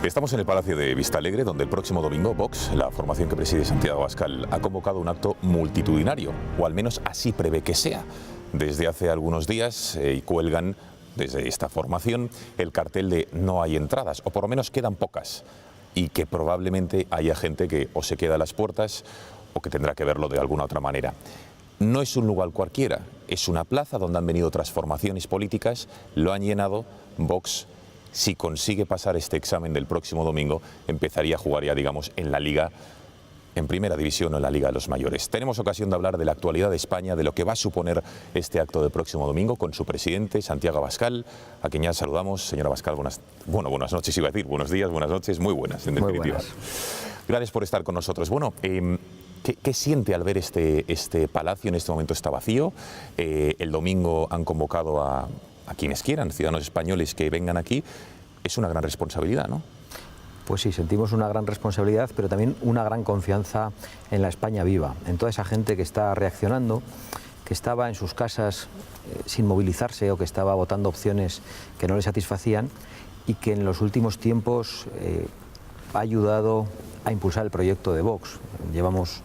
Estamos en el Palacio de Vistalegre, donde el próximo domingo Vox, la formación que preside Santiago Abascal, ha convocado un acto multitudinario, o al menos así prevé que sea. Desde hace algunos días cuelgan desde esta formación el cartel de no hay entradas, o por lo menos quedan pocas, y que probablemente haya gente que o se queda a las puertas o que tendrá que verlo de alguna otra manera. No es un lugar cualquiera, es una plaza donde han venido otras formaciones políticas, lo han llenado. Vox, si consigue pasar este examen del próximo domingo, empezaría a jugar ya, digamos, en la Liga, en Primera División o en la Liga de los Mayores. Tenemos ocasión de hablar de la actualidad de España, de lo que va a suponer este acto del próximo domingo con su presidente, Santiago Abascal, a quien ya saludamos. Señor Abascal, buenas noches, iba a decir, buenos días, buenas noches, muy buenas, en definitiva. Muy buenas. Gracias por estar con nosotros. Bueno, ¿qué siente al ver este palacio? En este momento está vacío. El domingo han convocado a quienes quieran, ciudadanos españoles que vengan aquí. Es una gran responsabilidad, ¿no? Pues sí, sentimos una gran responsabilidad, pero también una gran confianza en la España viva, en toda esa gente que está reaccionando, que estaba en sus casas sin movilizarse o que estaba votando opciones que no le satisfacían y que en los últimos tiempos ha ayudado a impulsar el proyecto de Vox. Llevamos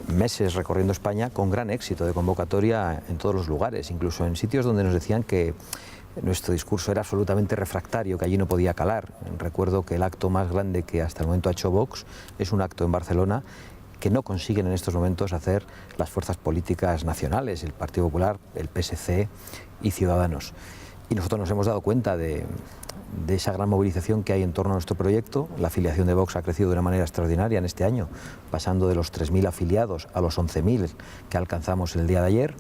meses recorriendo España con gran éxito de convocatoria en todos los lugares, incluso en sitios donde nos decían que nuestro discurso era absolutamente refractario, que allí no podía calar. Recuerdo que el acto más grande que hasta el momento ha hecho Vox es un acto en Barcelona que no consiguen en estos momentos hacer las fuerzas políticas nacionales, el Partido Popular, el PSC y Ciudadanos. Y nosotros nos hemos dado cuenta de esa gran movilización que hay en torno a nuestro proyecto. La afiliación de Vox ha crecido de una manera extraordinaria en este año, pasando de los 3.000 afiliados a los 11.000 que alcanzamos el día de ayer.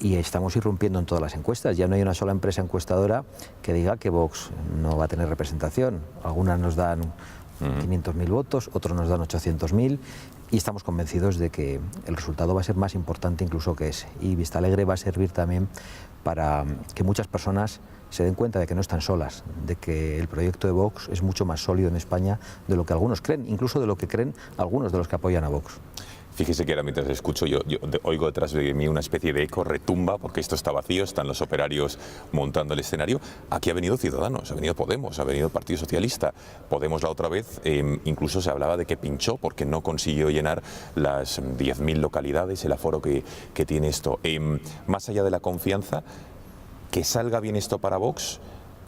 Y estamos irrumpiendo en todas las encuestas. Ya no hay una sola empresa encuestadora que diga que Vox no va a tener representación. Algunas nos dan 500.000 votos, otros nos dan 800.000 y estamos convencidos de que el resultado va a ser más importante incluso que ese. Y Vistalegre va a servir también para que muchas personas se den cuenta de que no están solas, de que el proyecto de Vox es mucho más sólido en España de lo que algunos creen, incluso de lo que creen algunos de los que apoyan a Vox. Fíjese que ahora mientras escucho yo oigo detrás de mí una especie de eco, retumba, porque esto está vacío, están los operarios montando el escenario. Aquí ha venido Ciudadanos, ha venido Podemos, ha venido el Partido Socialista. Podemos la otra vez, incluso se hablaba de que pinchó porque no consiguió llenar las 10.000 localidades, el aforo que tiene esto. Más allá de la confianza, que salga bien esto para Vox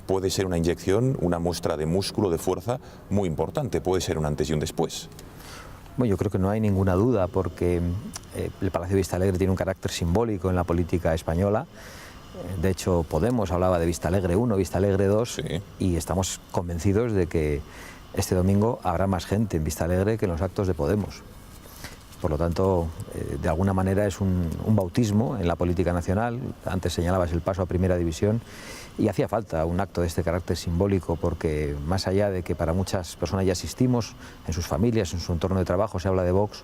puede ser una inyección, una muestra de músculo, de fuerza muy importante, puede ser un antes y un después. Bueno, yo creo que no hay ninguna duda porque el Palacio de Vistalegre tiene un carácter simbólico en la política española. De hecho, Podemos hablaba de Vistalegre 1, Vistalegre 2 sí. Y estamos convencidos de que este domingo habrá más gente en Vistalegre que en los actos de Podemos. Por lo tanto, de alguna manera es un bautismo en la política nacional. Antes señalabas el paso a Primera División y hacía falta un acto de este carácter simbólico porque más allá de que para muchas personas ya asistimos en sus familias, en su entorno de trabajo, se habla de Vox,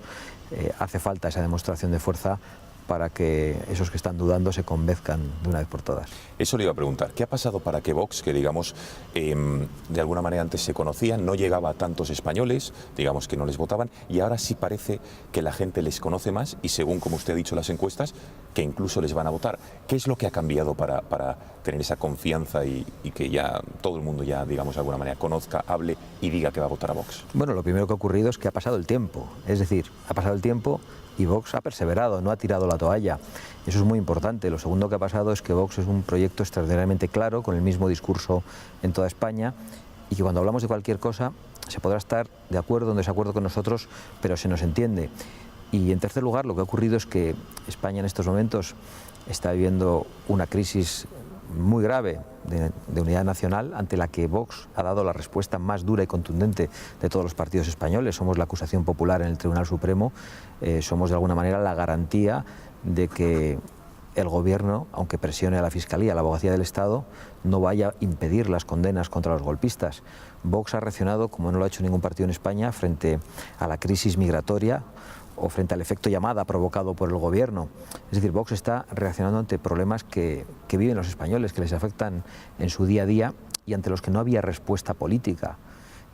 hace falta esa demostración de fuerza para que esos que están dudando se convenzcan de una vez por todas. Eso le iba a preguntar, ¿qué ha pasado para que Vox, que digamos de alguna manera antes se conocía, no llegaba a tantos españoles, digamos que no les votaban, y ahora sí parece que la gente les conoce más y según, como usted ha dicho, las encuestas, que incluso les van a votar? ¿Qué es lo que ha cambiado para tener esa confianza y que ya todo el mundo ya, digamos, de alguna manera conozca, hable y diga que va a votar a Vox? Bueno, lo primero que ha ocurrido es que ha pasado el tiempo, es decir, ha pasado el tiempo y Vox ha perseverado, no ha tirado la toalla. Eso es muy importante. Lo segundo que ha pasado es que Vox es un proyecto extraordinariamente claro, con el mismo discurso en toda España, y que cuando hablamos de cualquier cosa se podrá estar de acuerdo o en desacuerdo con nosotros, pero se nos entiende. Y en tercer lugar, lo que ha ocurrido es que España en estos momentos está viviendo una crisis muy grave de unidad nacional, ante la que Vox ha dado la respuesta más dura y contundente de todos los partidos españoles. Somos la acusación popular en el Tribunal Supremo, somos de alguna manera la garantía de que el Gobierno, aunque presione a la Fiscalía, a la Abogacía del Estado, no vaya a impedir las condenas contra los golpistas. Vox ha reaccionado, como no lo ha hecho ningún partido en España, frente a la crisis migratoria o frente al efecto llamada provocado por el Gobierno. Es decir, Vox está reaccionando ante problemas que viven los españoles, que les afectan en su día a día y ante los que no había respuesta política.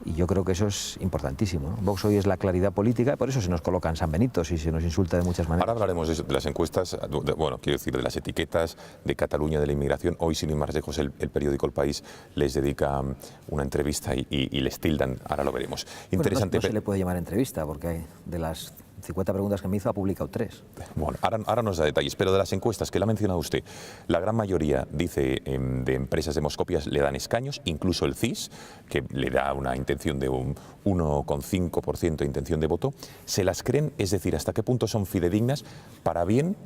Y yo creo que eso es importantísimo, ¿no? Vox hoy es la claridad política, por eso se nos coloca en San Benito y se nos insulta de muchas maneras. Ahora hablaremos de las encuestas, bueno, quiero decir, de las etiquetas, de Cataluña, de la inmigración. Hoy, sin ir más lejos, el periódico El País les dedica una entrevista y les tildan, ahora lo veremos. Interesante. Bueno, no se le puede llamar entrevista, porque de las 50 preguntas que me hizo ha publicado 3. Bueno, ahora nos da detalles, pero de las encuestas que le ha mencionado usted, la gran mayoría, dice, de empresas demoscopias le dan escaños, incluso el CIS, que le da una intención de un 1,5% de intención de voto. ¿Se las creen? Es decir, ¿hasta qué punto son fidedignas para bien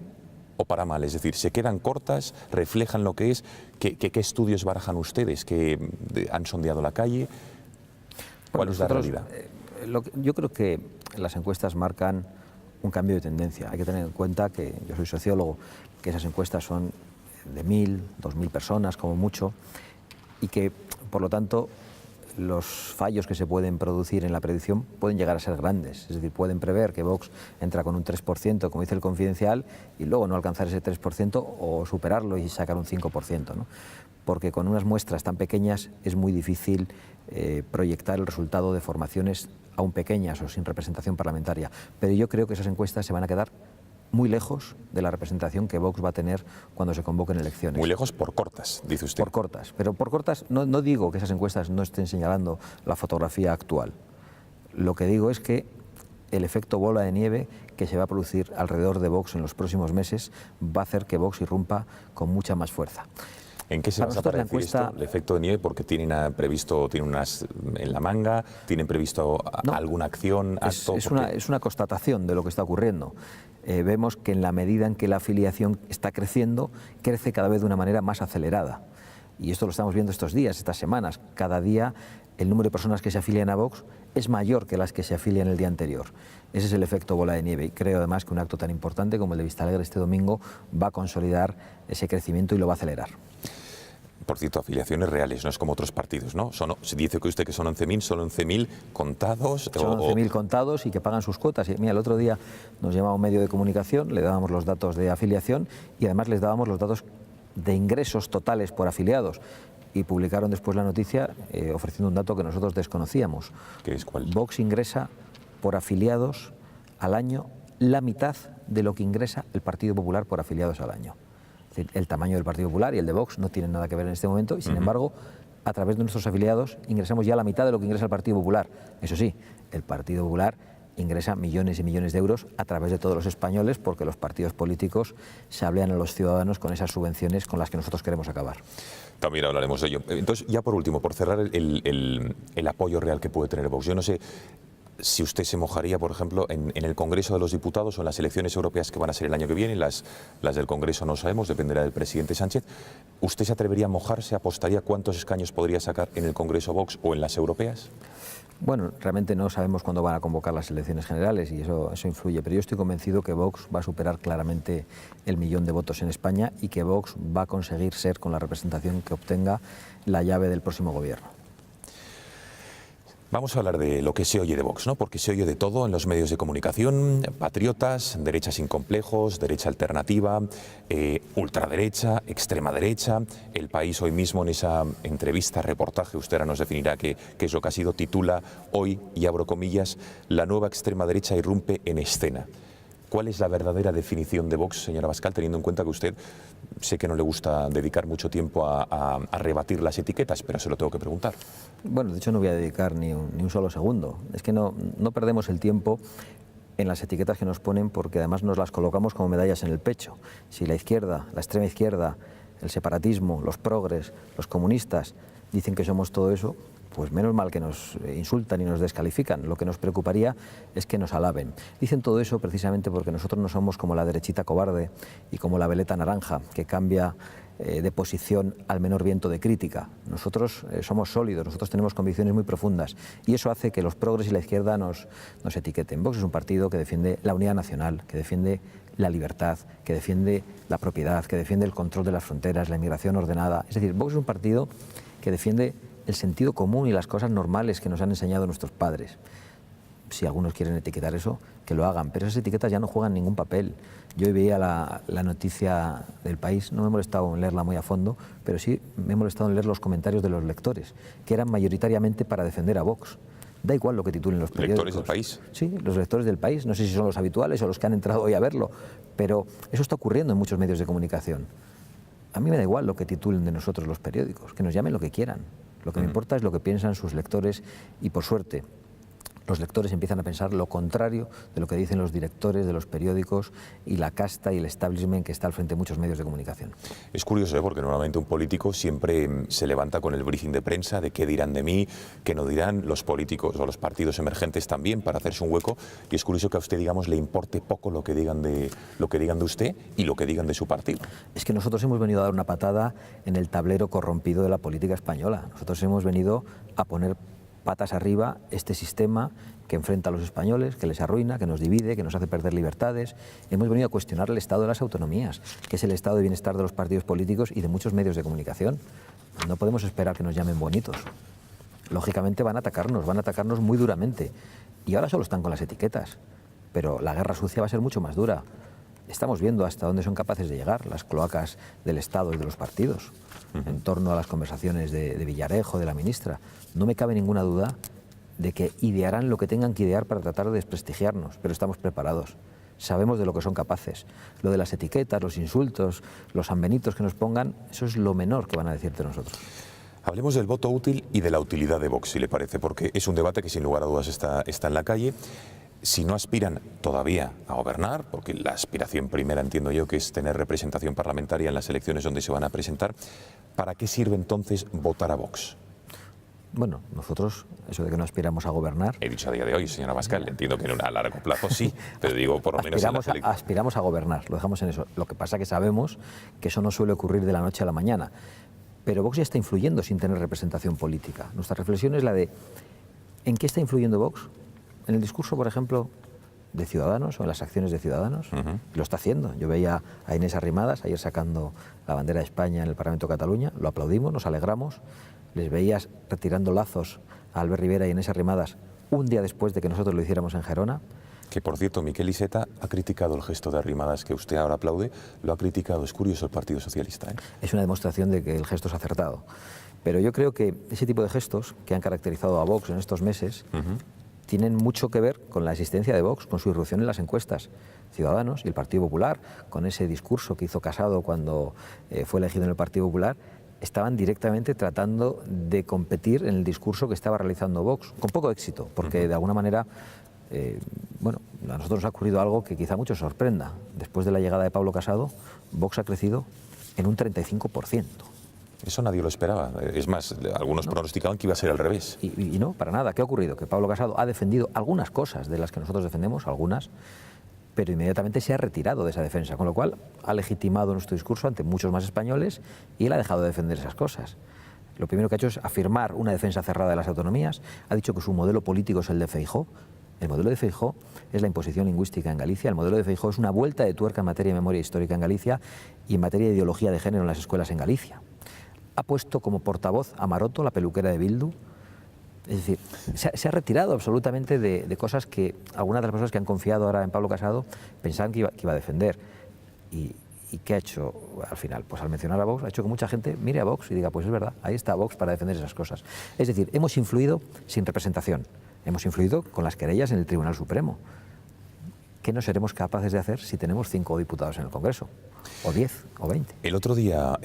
o para mal? Es decir, ¿se quedan cortas? ¿Reflejan lo que es? ¿Qué estudios barajan ustedes? ¿Que han sondeado la calle? ¿Cuál es la realidad? Yo creo que las encuestas marcan un cambio de tendencia. Hay que tener en cuenta que yo soy sociólogo, que esas encuestas son de 1.000, 2.000 personas como mucho, y que, por lo tanto, los fallos que se pueden producir en la predicción pueden llegar a ser grandes. Es decir, pueden prever que Vox entra con un 3%, como dice el Confidencial, y luego no alcanzar ese 3% o superarlo y sacar un 5%, ¿no? Porque con unas muestras tan pequeñas es muy difícil proyectar el resultado de formaciones aún pequeñas o sin representación parlamentaria. Pero yo creo que esas encuestas se van a quedar muy lejos de la representación que Vox va a tener cuando se convoquen elecciones. Muy lejos por cortas, dice usted. Por cortas, pero por cortas no digo que esas encuestas no estén señalando la fotografía actual. Lo que digo es que el efecto bola de nieve que se va a producir alrededor de Vox en los próximos meses va a hacer que Vox irrumpa con mucha más fuerza. ¿En qué se basa para decir esto, el efecto de nieve? Porque tienen unas en la manga, tienen previsto alguna acción, acto. Es una constatación de lo que está ocurriendo. Vemos que en la medida en que la afiliación está creciendo, crece cada vez de una manera más acelerada. Y esto lo estamos viendo estos días, estas semanas. Cada día el número de personas que se afilian a Vox es mayor que las que se afilian el día anterior. Ese es el efecto bola de nieve, y creo además que un acto tan importante como el de Vistalegre este domingo va a consolidar ese crecimiento y lo va a acelerar. Por cierto, afiliaciones reales, no es como otros partidos, ¿no? Se dice que usted que son 11.000, son 11.000 contados. Son 11.000 contados y que pagan sus cuotas. Y mira, el otro día nos llamaba un medio de comunicación, le dábamos los datos de afiliación y además les dábamos los datos de ingresos totales por afiliados. Y publicaron después la noticia ofreciendo un dato que nosotros desconocíamos. ¿Qué es cuál? Vox ingresa por afiliados al año la mitad de lo que ingresa el Partido Popular por afiliados al año. El tamaño del Partido Popular y el de Vox no tienen nada que ver en este momento y, sin embargo, a través de nuestros afiliados ingresamos ya la mitad de lo que ingresa el Partido Popular. Eso sí, el Partido Popular ingresa millones y millones de euros a través de todos los españoles, porque los partidos políticos se hablan a los ciudadanos con esas subvenciones con las que nosotros queremos acabar. También hablaremos de ello. Entonces, ya por último, por cerrar el apoyo real que puede tener Vox, yo no sé si usted se mojaría, por ejemplo, en el Congreso de los Diputados o en las elecciones europeas que van a ser el año que viene. Las del Congreso no sabemos, dependerá del presidente Sánchez. ¿Usted se atrevería a mojarse, apostaría cuántos escaños podría sacar en el Congreso Vox o en las europeas? Bueno, realmente no sabemos cuándo van a convocar las elecciones generales y eso influye, pero yo estoy convencido que Vox va a superar claramente el 1.000.000 de votos en España y que Vox va a conseguir ser, con la representación que obtenga, la llave del próximo gobierno. Vamos a hablar de lo que se oye de Vox, ¿no? Porque se oye de todo en los medios de comunicación: patriotas, derecha sin complejos, derecha alternativa, ultraderecha, extrema derecha. El País hoy mismo, en esa entrevista, reportaje, usted ahora nos definirá qué es lo que ha sido, titula hoy, y abro comillas, "La nueva extrema derecha irrumpe en escena". ¿Cuál es la verdadera definición de Vox, señora Abascal, teniendo en cuenta que usted, sé que no le gusta dedicar mucho tiempo a rebatir las etiquetas, pero se lo tengo que preguntar? Bueno, de hecho no voy a dedicar ni un solo segundo. Es que no perdemos el tiempo en las etiquetas que nos ponen, porque además nos las colocamos como medallas en el pecho. Si la izquierda, la extrema izquierda, el separatismo, los progres, los comunistas dicen que somos todo eso, pues menos mal que nos insultan y nos descalifican. Lo que nos preocuparía es que nos alaben. Dicen todo eso precisamente porque nosotros no somos como la derechita cobarde y como la veleta naranja que cambia de posición al menor viento de crítica. Nosotros somos sólidos, nosotros tenemos convicciones muy profundas y eso hace que los progres y la izquierda nos etiqueten. Vox es un partido que defiende la unidad nacional, que defiende la libertad, que defiende la propiedad, que defiende el control de las fronteras, la inmigración ordenada. Es decir, Vox es un partido que defiende el sentido común y las cosas normales que nos han enseñado nuestros padres. si algunos quieren etiquetar eso, que lo hagan, pero esas etiquetas ya no juegan ningún papel. Yo hoy veía la noticia del País, no me he molestado en leerla muy a fondo, pero sí me he molestado en leer los comentarios de los lectores, que eran mayoritariamente para defender a Vox. Da igual lo que titulen los periódicos. ¿Lectores del País? Sí, los lectores del País. No sé si son los habituales o los que han entrado hoy a verlo, pero eso está ocurriendo en muchos medios de comunicación. A mí me da igual lo que titulen de nosotros los periódicos, que nos llamen lo que quieran. Lo que me importa es lo que piensan sus lectores y, por suerte, los lectores empiezan a pensar lo contrario de lo que dicen los directores de los periódicos y la casta y el establishment que está al frente de muchos medios de comunicación. Es curioso, porque normalmente un político siempre se levanta con el briefing de prensa de qué dirán de mí, qué no dirán, los políticos o los partidos emergentes también, para hacerse un hueco, y es curioso que a usted, digamos, le importe poco lo que digan de usted y lo que digan de su partido. Es que nosotros hemos venido a dar una patada en el tablero corrompido de la política española. Nosotros hemos venido a poner patas arriba este sistema que enfrenta a los españoles, que les arruina, que nos divide, que nos hace perder libertades. Hemos venido a cuestionar el estado de las autonomías, que es el estado de bienestar de los partidos políticos y de muchos medios de comunicación. No podemos esperar que nos llamen bonitos. Lógicamente van a atacarnos muy duramente. Y ahora solo están con las etiquetas, pero la guerra sucia va a ser mucho más dura. Estamos viendo hasta dónde son capaces de llegar las cloacas del Estado y de los partidos, en torno a las conversaciones de Villarejo, de la ministra. No me cabe ninguna duda de que idearán lo que tengan que idear para tratar de desprestigiarnos, pero estamos preparados. Sabemos de lo que son capaces. Lo de las etiquetas, los insultos, los sanbenitos que nos pongan, eso es lo menor que van a decir de nosotros. Hablemos del voto útil y de la utilidad de Vox, si le parece, porque es un debate que sin lugar a dudas está en la calle. Si no aspiran todavía a gobernar, porque la aspiración primera entiendo yo que es tener representación parlamentaria en las elecciones donde se van a presentar, ¿para qué sirve entonces votar a Vox? Bueno, nosotros, eso de que no aspiramos a gobernar... He dicho a día de hoy, señora Abascal, entiendo que a largo plazo sí, pero digo por lo menos en las elecciones. Aspiramos a gobernar, lo dejamos en eso. Lo que pasa es que sabemos que eso no suele ocurrir de la noche a la mañana. Pero Vox ya está influyendo sin tener representación política. Nuestra reflexión es la de ¿en qué está influyendo Vox? En el discurso, por ejemplo, de Ciudadanos o en las acciones de Ciudadanos. Lo está haciendo. Yo veía a Inés Arrimadas ayer sacando la bandera de España en el Parlamento de Cataluña, lo aplaudimos, nos alegramos. Les veías retirando lazos a Albert Rivera y Inés Arrimadas un día después de que nosotros lo hiciéramos en Gerona. Que, por cierto, Miquel Iceta ha criticado el gesto de Arrimadas que usted ahora aplaude, lo ha criticado. Es curioso el Partido Socialista, ¿eh? Es una demostración de que el gesto es acertado. Pero yo creo que ese tipo de gestos que han caracterizado a Vox en estos meses tienen mucho que ver con la existencia de Vox, con su irrupción en las encuestas. Ciudadanos y el Partido Popular, con ese discurso que hizo Casado cuando fue elegido en el Partido Popular, estaban directamente tratando de competir en el discurso que estaba realizando Vox, con poco éxito, porque de alguna manera, bueno, a nosotros nos ha ocurrido algo que quizá a muchos sorprenda. Después de la llegada de Pablo Casado, Vox ha crecido en un 35%. Eso nadie lo esperaba. Es más, algunos pronosticaban que iba a ser al revés. Y no, para nada. ¿Qué ha ocurrido? Que Pablo Casado ha defendido algunas cosas de las que nosotros defendemos, algunas, pero inmediatamente se ha retirado de esa defensa, con lo cual ha legitimado nuestro discurso ante muchos más españoles y él ha dejado de defender esas cosas. Lo primero que ha hecho es afirmar una defensa cerrada de las autonomías, ha dicho que su modelo político es el de Feijóo. El modelo de Feijóo es la imposición lingüística en Galicia, el modelo de Feijóo es una vuelta de tuerca en materia de memoria histórica en Galicia y en materia de ideología de género en las escuelas en Galicia. Ha puesto como portavoz a Maroto, la peluquera de Bildu. Es decir, se ha retirado absolutamente de cosas que algunas de las personas que han confiado ahora en Pablo Casado pensaban que iba a defender. ¿Y qué ha hecho al final? Pues al mencionar a Vox, ha hecho que mucha gente mire a Vox y diga, pues es verdad, ahí está Vox para defender esas cosas. Es decir, hemos influido sin representación, hemos influido con las querellas en el Tribunal Supremo. ¿Qué no seremos capaces de hacer si tenemos 5 diputados en el Congreso? O 10, o 20. El otro día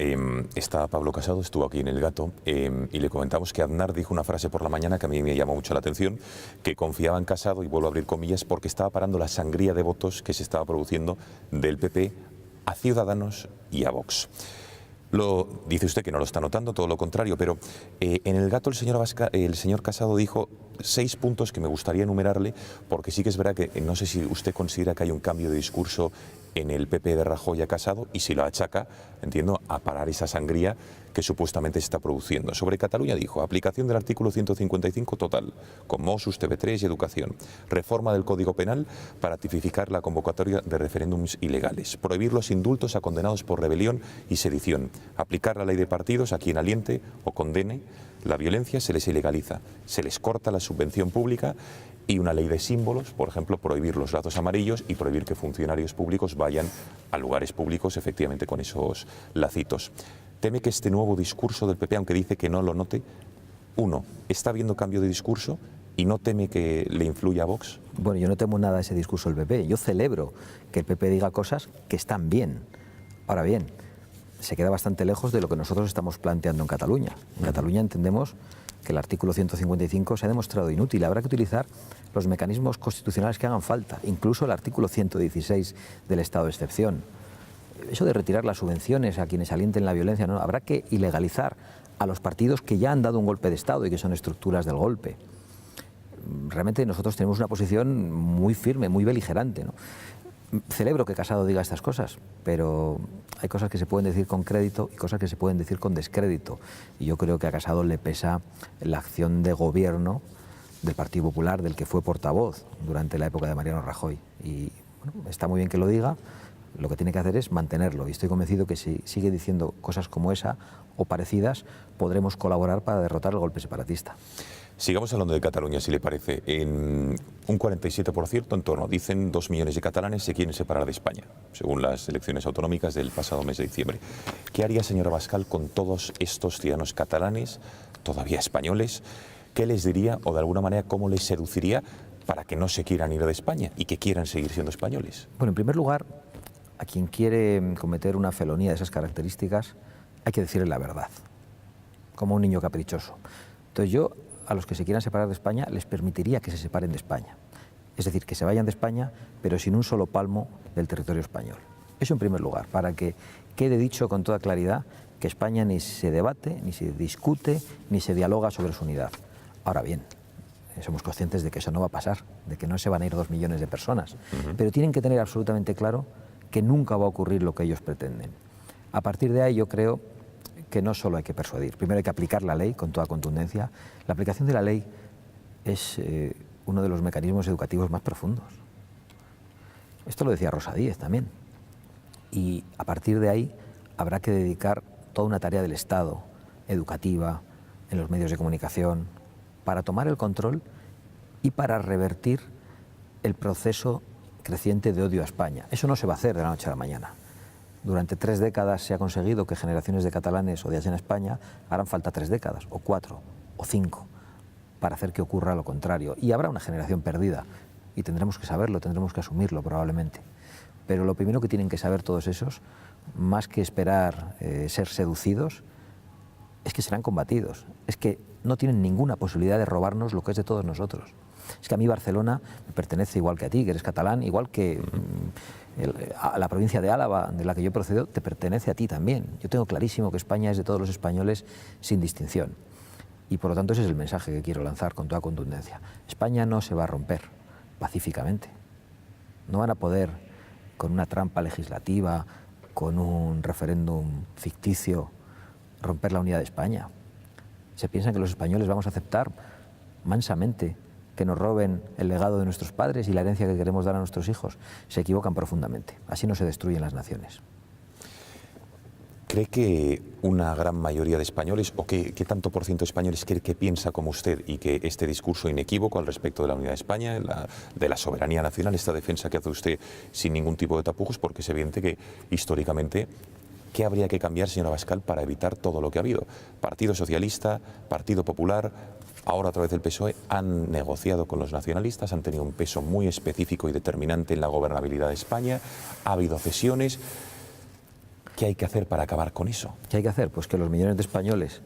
está Pablo Casado, estuvo aquí en El Gato, y le comentamos que Aznar dijo una frase por la mañana que a mí me llamó mucho la atención, que confiaba en Casado, y vuelvo a abrir comillas, porque estaba parando la sangría de votos que se estaba produciendo del PP a Ciudadanos y a Vox. Dice usted que no lo está notando, todo lo contrario, pero en El Gato el señor Casado dijo 6 puntos que me gustaría enumerarle, porque sí que es verdad que no sé si usted considera que hay un cambio de discurso en el PP de Rajoy a Casado, y si lo achaca, entiendo, a parar esa sangría que supuestamente se está produciendo. Sobre Cataluña dijo, aplicación del artículo 155 total, con Mossos, TV3 y Educación, reforma del Código Penal para tipificar la convocatoria de referéndums ilegales, prohibir los indultos a condenados por rebelión y sedición, aplicar la ley de partidos a quien aliente o condene la violencia, se les ilegaliza, se les corta la subvención pública y una ley de símbolos, por ejemplo, prohibir los lazos amarillos y prohibir que funcionarios públicos vayan a lugares públicos efectivamente con esos lacitos. ¿Teme que este nuevo discurso del PP, aunque dice que no lo note, uno, está habiendo cambio de discurso y no teme que le influya a Vox? Bueno, yo no temo nada de ese discurso del PP. Yo celebro que el PP diga cosas que están bien. Ahora bien, se queda bastante lejos de lo que nosotros estamos planteando en Cataluña. En Cataluña entendemos que el artículo 155 se ha demostrado inútil. Habrá que utilizar los mecanismos constitucionales que hagan falta, incluso el artículo 116 del estado de excepción. Eso de retirar las subvenciones a quienes alienten la violencia, no, habrá que ilegalizar a los partidos que ya han dado un golpe de Estado y que son estructuras del golpe. Realmente nosotros tenemos una posición muy firme, muy beligerante, ¿no? Celebro que Casado diga estas cosas, pero hay cosas que se pueden decir con crédito y cosas que se pueden decir con descrédito. Y yo creo que a Casado le pesa la acción de gobierno del Partido Popular, del que fue portavoz durante la época de Mariano Rajoy. Y bueno, está muy bien que lo diga, lo que tiene que hacer es mantenerlo. Y estoy convencido que si sigue diciendo cosas como esa o parecidas, podremos colaborar para derrotar el golpe separatista. Sigamos hablando de Cataluña, si le parece. En un 47% en torno, dicen 2 millones de catalanes se quieren separar de España, según las elecciones autonómicas del pasado mes de diciembre. ¿Qué haría, señora Abascal, con todos estos ciudadanos catalanes, todavía españoles? ¿Qué les diría o de alguna manera cómo les seduciría para que no se quieran ir de España y que quieran seguir siendo españoles? Bueno, en primer lugar, a quien quiere cometer una felonía de esas características hay que decirle la verdad, como un niño caprichoso. Entonces yo a los que se quieran separar de España les permitiría que se separen de España. Es decir, que se vayan de España, pero sin un solo palmo del territorio español. Eso en primer lugar, para que quede dicho con toda claridad que España ni se debate, ni se discute, ni se dialoga sobre su unidad. Ahora bien, somos conscientes de que eso no va a pasar, de que no se van a ir 2 millones de personas, pero tienen que tener absolutamente claro que nunca va a ocurrir lo que ellos pretenden. A partir de ahí yo creo que no solo hay que persuadir, primero hay que aplicar la ley con toda contundencia. La aplicación de la ley es uno de los mecanismos educativos más profundos. Esto lo decía Rosa Díez también. Y a partir de ahí habrá que dedicar toda una tarea del Estado, educativa, en los medios de comunicación, para tomar el control y para revertir el proceso creciente de odio a España. Eso no se va a hacer de la noche a la mañana. Durante 3 décadas se ha conseguido que generaciones de catalanes odiasen a España. Harán falta 3 décadas, o 4, o 5, para hacer que ocurra lo contrario. Y habrá una generación perdida, y tendremos que saberlo, tendremos que asumirlo probablemente. Pero lo primero que tienen que saber todos esos, más que esperar ser seducidos, es que serán combatidos. Es que no tienen ninguna posibilidad de robarnos lo que es de todos nosotros. Es que a mí Barcelona me pertenece igual que a ti, que eres catalán, igual que a la provincia de Álava, de la que yo procedo, te pertenece a ti también. Yo tengo clarísimo que España es de todos los españoles sin distinción. Y por lo tanto ese es el mensaje que quiero lanzar con toda contundencia. España no se va a romper pacíficamente. No van a poder, con una trampa legislativa, con un referéndum ficticio, romper la unidad de España. Se piensan que los españoles vamos a aceptar mansamente que nos roben el legado de nuestros padres y la herencia que queremos dar a nuestros hijos. Se equivocan profundamente. Así no se destruyen las naciones. ¿Cree que una gran mayoría de españoles, o qué tanto por ciento de españoles cree que piensa como usted y que este discurso inequívoco al respecto de la unidad de España, de la soberanía nacional, esta defensa que hace usted sin ningún tipo de tapujos, porque es evidente que históricamente, ¿qué habría que cambiar, señora Abascal, para evitar todo lo que ha habido? Partido Socialista, Partido Popular, ahora a través del PSOE, han negociado con los nacionalistas, han tenido un peso muy específico y determinante en la gobernabilidad de España, ha habido cesiones. ¿Qué hay que hacer para acabar con eso? ¿Qué hay que hacer? Pues que los millones de españoles,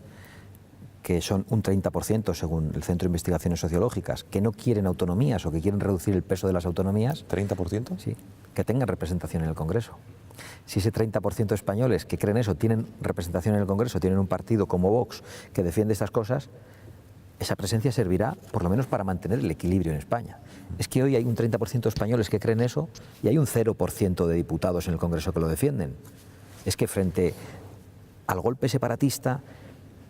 que son un 30% según el Centro de Investigaciones Sociológicas, que no quieren autonomías o que quieren reducir el peso de las autonomías... ¿30%? Sí, que tengan representación en el Congreso. Si ese 30% de españoles que creen eso tienen representación en el Congreso, tienen un partido como Vox que defiende estas cosas, esa presencia servirá por lo menos para mantener el equilibrio en España. Es que hoy hay un 30% de españoles que creen eso y hay un 0% de diputados en el Congreso que lo defienden. Es que frente al golpe separatista,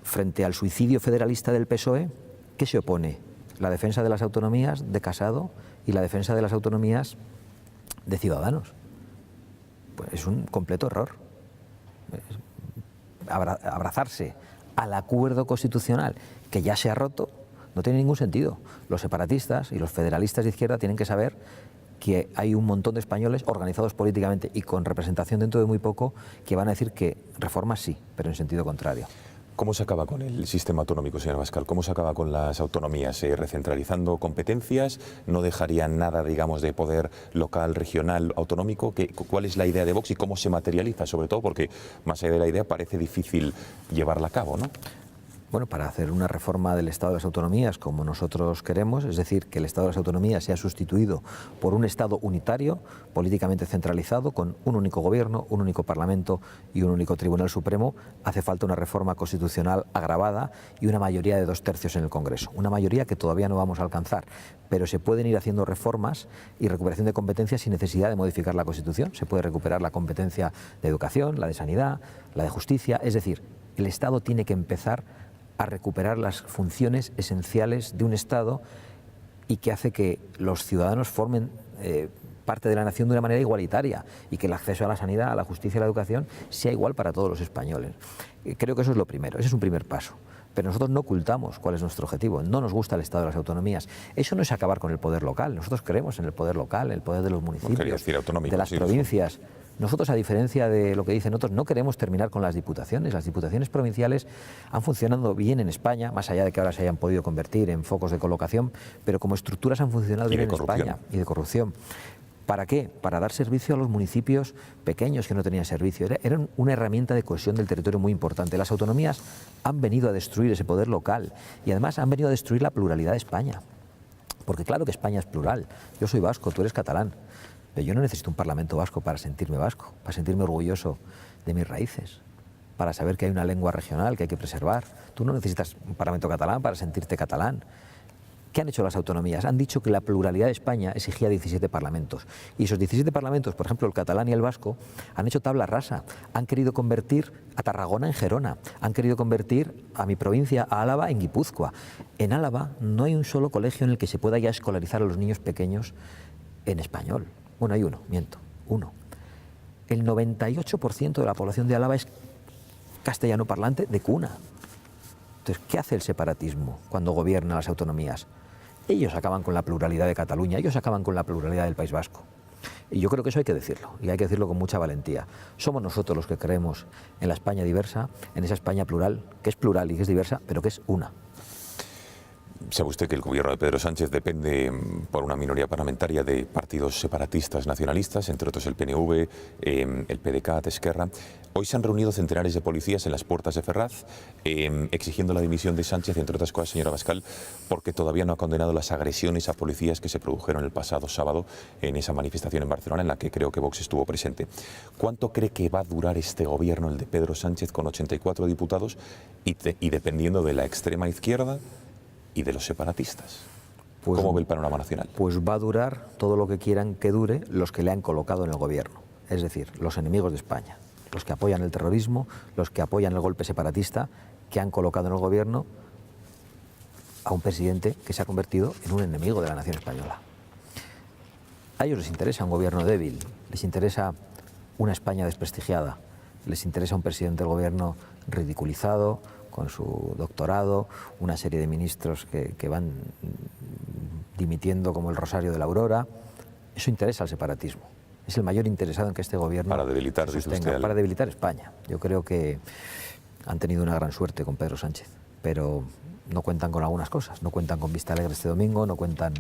frente al suicidio federalista del PSOE, ¿qué se opone? La defensa de las autonomías de Casado y la defensa de las autonomías de Ciudadanos. Pues es un completo error. Abrazarse al acuerdo constitucional que ya se ha roto, No tiene ningún sentido. Los separatistas y los federalistas de izquierda tienen que saber que hay un montón de españoles organizados políticamente y con representación dentro de muy poco que van a decir que reformas sí, pero en sentido contrario. ¿Cómo se acaba con el sistema autonómico, señor Abascal? ¿Cómo se acaba con las autonomías? ¿Recentralizando competencias? ¿No dejarían nada, digamos, de poder local, regional, autonómico? ¿Cuál es la idea de Vox y cómo se materializa? Sobre todo porque, más allá de la idea, parece difícil llevarla a cabo, ¿no? Bueno, para hacer una reforma del Estado de las Autonomías como nosotros queremos, es decir, que el Estado de las Autonomías sea sustituido por un Estado unitario, políticamente centralizado, con un único gobierno, un único Parlamento y un único Tribunal Supremo, hace falta una reforma constitucional agravada y una mayoría de 2/3 en el Congreso. Una mayoría que todavía no vamos a alcanzar, pero se pueden ir haciendo reformas y recuperación de competencias sin necesidad de modificar la Constitución. Se puede recuperar la competencia de educación, la de sanidad, la de justicia, es decir, el Estado tiene que empezar a recuperar las funciones esenciales de un Estado y que hace que los ciudadanos formen parte de la nación de una manera igualitaria y que el acceso a la sanidad, a la justicia y a la educación sea igual para todos los españoles. Creo que eso es lo primero, ese es un primer paso. Pero nosotros no ocultamos cuál es nuestro objetivo, no nos gusta el Estado de las Autonomías. Eso no es acabar con el poder local, nosotros creemos en el poder local, en el poder de los municipios, de las provincias. Nosotros, a diferencia de lo que dicen otros, no queremos terminar con las diputaciones. Las diputaciones provinciales han funcionado bien en España, más allá de que ahora se hayan podido convertir en focos de colocación, pero como estructuras han funcionado bien en España y de corrupción. ¿Para qué? Para dar servicio a los municipios pequeños que no tenían servicio. Eran una herramienta de cohesión del territorio muy importante. Las autonomías han venido a destruir ese poder local y además han venido a destruir la pluralidad de España. Porque claro que España es plural. Yo soy vasco, tú eres catalán. Pero yo no necesito un Parlamento vasco para sentirme vasco, para sentirme orgulloso de mis raíces, para saber que hay una lengua regional que hay que preservar. Tú no necesitas un Parlamento catalán para sentirte catalán. ¿Qué han hecho las autonomías? Han dicho que la pluralidad de España exigía 17 parlamentos. Y esos 17 parlamentos, por ejemplo el catalán y el vasco, han hecho tabla rasa. Han querido convertir a Tarragona en Gerona. Han querido convertir a mi provincia, a Álava, en Guipúzcoa. En Álava no hay un solo colegio en el que se pueda ya escolarizar a los niños pequeños en español. Bueno, hay uno. El 98% de la población de Álava es castellano parlante de cuna. Entonces, ¿qué hace el separatismo cuando gobierna las autonomías? Ellos acaban con la pluralidad de Cataluña, ellos acaban con la pluralidad del País Vasco. Y yo creo que eso hay que decirlo, y hay que decirlo con mucha valentía. Somos nosotros los que creemos en la España diversa, en esa España plural, que es plural y que es diversa, pero que es una. Sabe usted que el gobierno de Pedro Sánchez depende por una minoría parlamentaria de partidos separatistas nacionalistas, entre otros el PNV, el PDeCAT, Esquerra. Hoy se han reunido centenares de policías en las puertas de Ferraz, exigiendo la dimisión de Sánchez, entre otras cosas, señor Abascal, porque todavía no ha condenado las agresiones a policías que se produjeron el pasado sábado en esa manifestación en Barcelona, en la que creo que Vox estuvo presente. ¿Cuánto cree que va a durar este gobierno, el de Pedro Sánchez, con 84 diputados y dependiendo de la extrema izquierda y de los separatistas? Pues, ¿cómo ve el panorama nacional? Pues va a durar todo lo que quieran que dure los que le han colocado en el gobierno, es decir, los enemigos de España, los que apoyan el terrorismo, los que apoyan el golpe separatista, que han colocado en el gobierno a un presidente que se ha convertido en un enemigo de la nación española. A ellos les interesa un gobierno débil, les interesa una España desprestigiada, les interesa un presidente del gobierno ridiculizado, con su doctorado, una serie de ministros que van dimitiendo como el Rosario de la Aurora. Eso interesa al separatismo. Es el mayor interesado en que este gobierno para debilitar, se sostenga, para debilitar España. Yo creo que han tenido una gran suerte con Pedro Sánchez, pero no cuentan con algunas cosas. No cuentan con Vista Alegre este domingo, no cuentan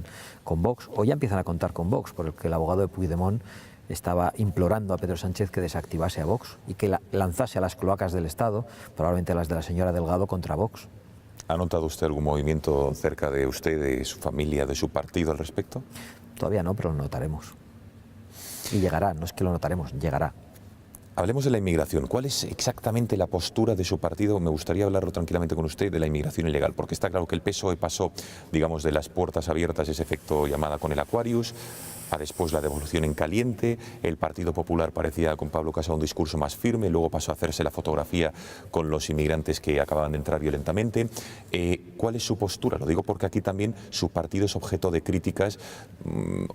con Vox, o ya empiezan a contar con Vox, porque el abogado de Puigdemont estaba implorando a Pedro Sánchez que desactivase a Vox y que lanzase a las cloacas del Estado, probablemente a las de la señora Delgado, contra Vox. ¿Ha notado usted algún movimiento cerca de usted, de su familia, de su partido al respecto? Todavía no, pero lo notaremos. Y llegará, no es que lo notaremos, llegará. Hablemos de la inmigración. ¿Cuál es exactamente la postura de su partido? Me gustaría hablarlo tranquilamente con usted de la inmigración ilegal, porque está claro que el PSOE pasó, digamos, de las puertas abiertas, ese efecto llamada con el Aquarius, a después la devolución en caliente. El Partido Popular parecía con Pablo Casado un discurso más firme, luego pasó a hacerse la fotografía con los inmigrantes que acababan de entrar violentamente. ¿Cuál es su postura? Lo digo porque aquí también su partido es objeto de críticas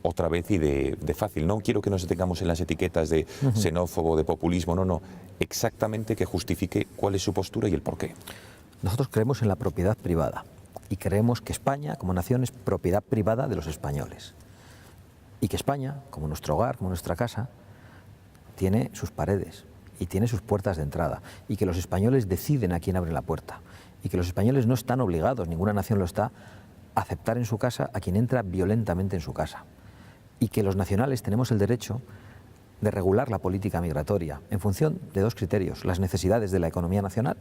otra vez y de fácil. No quiero que nos detengamos en las etiquetas de xenófobo, de populismo, no. Exactamente que justifique cuál es su postura y el porqué. Nosotros creemos en la propiedad privada y creemos que España, como nación, es propiedad privada de los españoles. Y que España, como nuestro hogar, como nuestra casa, tiene sus paredes y tiene sus puertas de entrada. Y que los españoles deciden a quién abre la puerta. Y que los españoles no están obligados, ninguna nación lo está, a aceptar en su casa a quien entra violentamente en su casa. Y que los nacionales tenemos el derecho de regular la política migratoria en función de dos criterios: las necesidades de la economía nacional,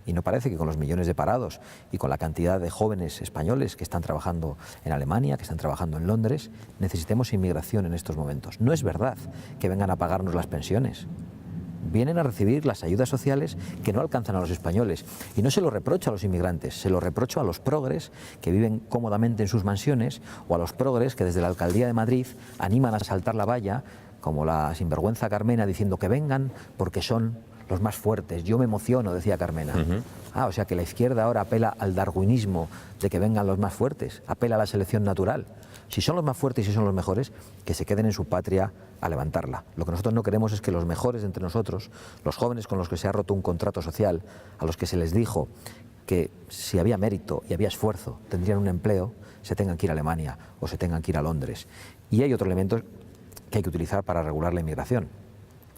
y no parece que con los millones de parados y con la cantidad de jóvenes españoles que están trabajando en Alemania, que están trabajando en Londres, necesitemos inmigración en estos momentos. No es verdad que vengan a pagarnos las pensiones. Vienen a recibir las ayudas sociales que no alcanzan a los españoles. Y no se lo reprocho a los inmigrantes, se lo reprocho a los progres que viven cómodamente en sus mansiones, o a los progres que desde la Alcaldía de Madrid animan a saltar la valla, como la sinvergüenza Carmena, diciendo que vengan porque son los más fuertes. Yo me emociono, decía Carmena. O sea que la izquierda ahora apela al darwinismo de que vengan los más fuertes, apela a la selección natural. Si son los más fuertes y si son los mejores, que se queden en su patria a levantarla. Lo que nosotros no queremos es que los mejores de entre nosotros, los jóvenes con los que se ha roto un contrato social, a los que se les dijo que si había mérito y había esfuerzo tendrían un empleo, se tengan que ir a Alemania o se tengan que ir a Londres. Y hay otro elemento que hay que utilizar para regular la inmigración,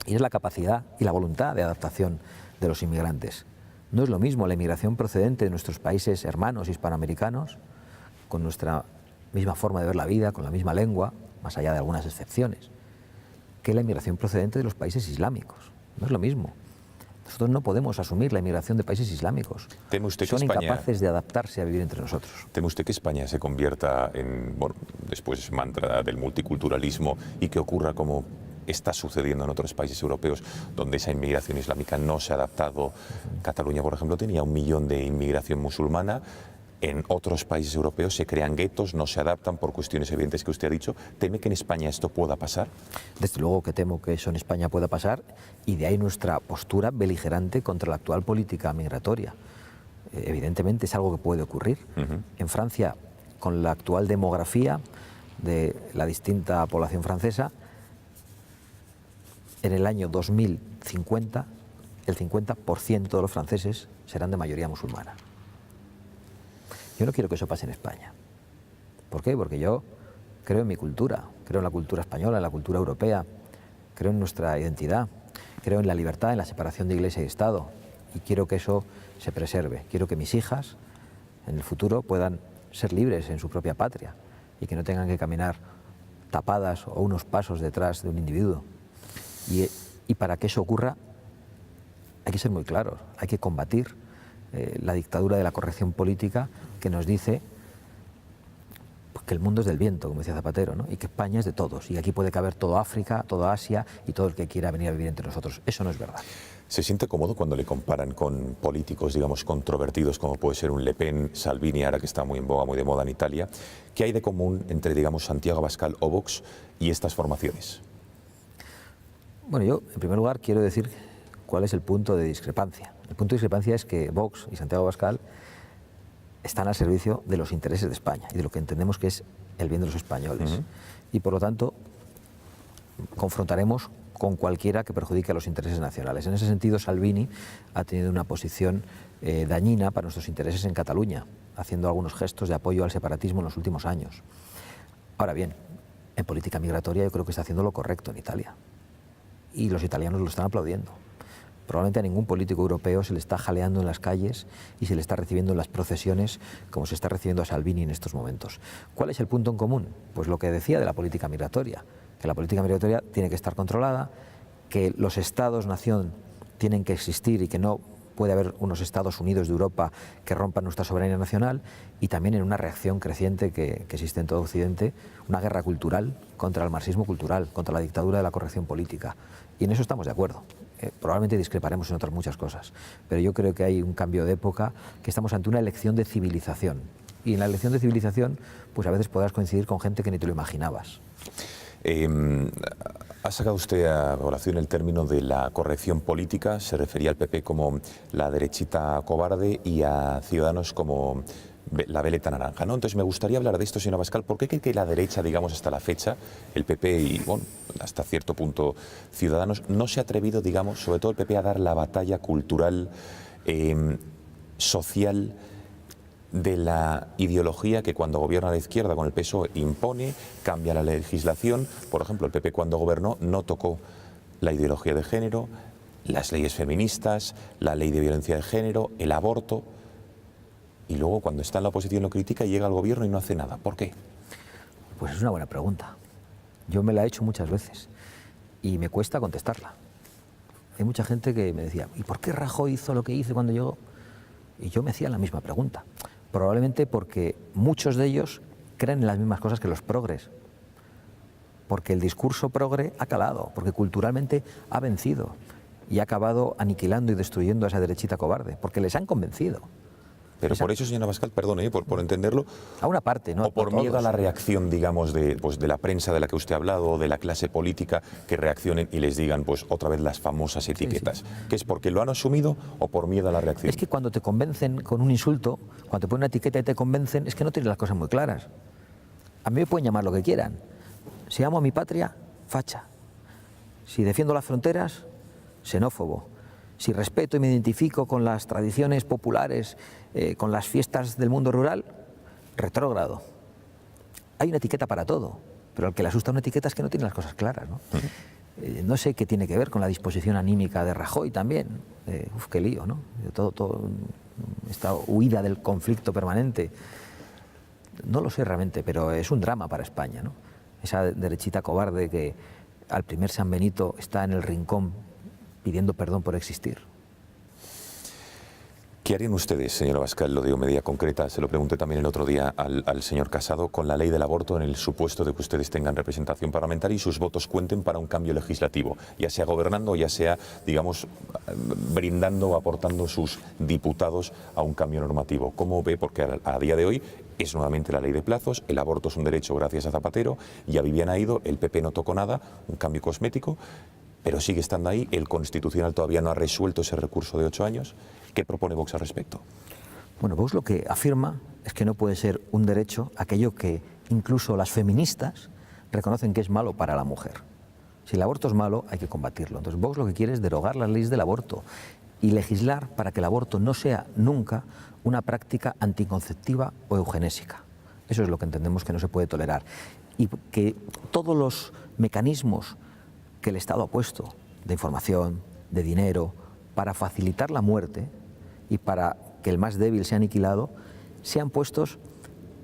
y es la capacidad y la voluntad de adaptación de los inmigrantes. No es lo mismo la inmigración procedente de nuestros países hermanos hispanoamericanos, con nuestra misma forma de ver la vida, con la misma lengua, más allá de algunas excepciones, que la inmigración procedente de los países islámicos. No es lo mismo. Nosotros no podemos asumir la inmigración de países islámicos. ¿Teme usted que Son España, incapaces de adaptarse a vivir entre nosotros? ¿Teme usted que España se convierta en, bueno, después mantra del multiculturalismo, y que ocurra como está sucediendo en otros países europeos donde esa inmigración islámica no se ha adaptado? Cataluña, por ejemplo, tenía 1 millón de inmigración musulmana. En otros países europeos se crean guetos, no se adaptan por cuestiones evidentes que usted ha dicho. ¿Teme que en España esto pueda pasar? Desde luego que temo que eso en España pueda pasar, y de ahí nuestra postura beligerante contra la actual política migratoria. Evidentemente es algo que puede ocurrir. En Francia, con la actual demografía de la distinta población francesa, en el año 2050 el 50% de los franceses serán de mayoría musulmana. Yo no quiero que eso pase en España. ¿Por qué? Porque yo creo en mi cultura, creo en la cultura española, en la cultura europea, creo en nuestra identidad, creo en la libertad, en la separación de Iglesia y Estado, y quiero que eso se preserve. Quiero que mis hijas en el futuro puedan ser libres en su propia patria y que no tengan que caminar tapadas o unos pasos detrás de un individuo. Y para que eso ocurra hay que ser muy claros, hay que combatir la dictadura de la corrección política que nos dice que el mundo es del viento, como decía Zapatero, ¿no? Y que España es de todos, y aquí puede caber todo África, toda Asia y todo el que quiera venir a vivir entre nosotros. Eso no es verdad. ¿Se siente cómodo cuando le comparan con políticos, digamos, controvertidos, como puede ser un Le Pen, Salvini, ahora que está muy en boga, muy de moda en Italia? ¿Qué hay de común entre, digamos, Santiago Abascal o Vox y estas formaciones? Bueno, yo, en primer lugar, quiero decir cuál es el punto de discrepancia. El punto de discrepancia es que Vox y Santiago Abascal están al servicio de los intereses de España y de lo que entendemos que es el bien de los españoles. Y, por lo tanto, confrontaremos con cualquiera que perjudique a los intereses nacionales. En ese sentido, Salvini ha tenido una posición dañina para nuestros intereses en Cataluña, haciendo algunos gestos de apoyo al separatismo en los últimos años. Ahora bien, en política migratoria yo creo que está haciendo lo correcto en Italia. Y los italianos lo están aplaudiendo. Probablemente a ningún político europeo se le está jaleando en las calles y se le está recibiendo en las procesiones como se está recibiendo a Salvini en estos momentos. ¿Cuál es el punto en común? Pues lo que decía de la política migratoria, que la política migratoria tiene que estar controlada, que los estados-nación tienen que existir y que no puede haber unos Estados Unidos de Europa que rompan nuestra soberanía nacional, y también en una reacción creciente que existe en todo Occidente, una guerra cultural contra el marxismo cultural, contra la dictadura de la corrección política. Y en eso estamos de acuerdo. Probablemente discreparemos en otras muchas cosas, pero yo creo que hay un cambio de época, que estamos ante una elección de civilización. Y en la elección de civilización, pues a veces podrás coincidir con gente que ni te lo imaginabas. Ha sacado usted a colación el término de la corrección política, se refería al PP como la derechita cobarde y a Ciudadanos como la veleta naranja, ¿no? Entonces me gustaría hablar de esto, señor Abascal. ¿Por qué cree que la derecha, digamos, hasta la fecha, el PP y, bueno, hasta cierto punto Ciudadanos, no se ha atrevido, digamos, sobre todo el PP, a dar la batalla cultural, social, de la ideología que cuando gobierna la izquierda con el PSOE impone, cambia la legislación. Por ejemplo, el PP cuando gobernó no tocó la ideología de género, las leyes feministas, la ley de violencia de género, el aborto, y luego cuando está en la oposición lo critica y llega al gobierno y no hace nada. ¿Por qué? Pues es una buena pregunta. Yo me la he hecho muchas veces y me cuesta contestarla. Hay mucha gente que me decía, ¿y por qué Rajoy hizo lo que hizo cuando llegó? Y yo me hacía la misma pregunta. Probablemente porque muchos de ellos creen en las mismas cosas que los progres. Porque el discurso progre ha calado, porque culturalmente ha vencido y ha acabado aniquilando y destruyendo a esa derechita cobarde, porque les han convencido. Pero por eso, señora Abascal, perdone, por entenderlo, a una parte, ¿no? O por miedo a la reacción, digamos, de la prensa de la que usted ha hablado, o de la clase política, que reaccionen y les digan, pues, otra vez las famosas etiquetas. Sí, sí. ¿Qué es porque lo han asumido o por miedo a la reacción? Es que cuando te convencen con un insulto, cuando te ponen una etiqueta y te convencen, es que no tienes las cosas muy claras. A mí me pueden llamar lo que quieran. Si amo a mi patria, facha. Si defiendo las fronteras, xenófobo. Si respeto y me identifico con las tradiciones populares, con las fiestas del mundo rural, retrógrado. Hay una etiqueta para todo, pero al que le asusta una etiqueta es que no tiene las cosas claras, ¿no? No sé qué tiene que ver con la disposición anímica de Rajoy también. Uf, qué lío, ¿no? Todo esta huida del conflicto permanente. No lo sé realmente, pero es un drama para España, ¿no? Esa derechita cobarde que al primer San Benito está en el rincón pidiendo perdón por existir. ¿Qué harían ustedes, señor Abascal? Lo digo medida concreta, se lo pregunté también el otro día al señor Casado, con la ley del aborto en el supuesto de que ustedes tengan representación parlamentaria y sus votos cuenten para un cambio legislativo, ya sea gobernando, ya sea, digamos, brindando o aportando sus diputados a un cambio normativo. ¿Cómo ve? Porque a día de hoy es nuevamente la ley de plazos, el aborto es un derecho gracias a Zapatero, ya Viviana ha ido, el PP no tocó nada, un cambio cosmético, pero sigue estando ahí, el Constitucional todavía no ha resuelto ese recurso de 8 años. ¿Qué propone Vox al respecto? Bueno, Vox lo que afirma es que no puede ser un derecho aquello que incluso las feministas reconocen que es malo para la mujer. Si el aborto es malo, hay que combatirlo. Entonces Vox lo que quiere es derogar las leyes del aborto y legislar para que el aborto no sea nunca una práctica anticonceptiva o eugenésica. Eso es lo que entendemos que no se puede tolerar. Y que todos los mecanismos que el Estado ha puesto, de información, de dinero, para facilitar la muerte y para que el más débil sea aniquilado, sean puestos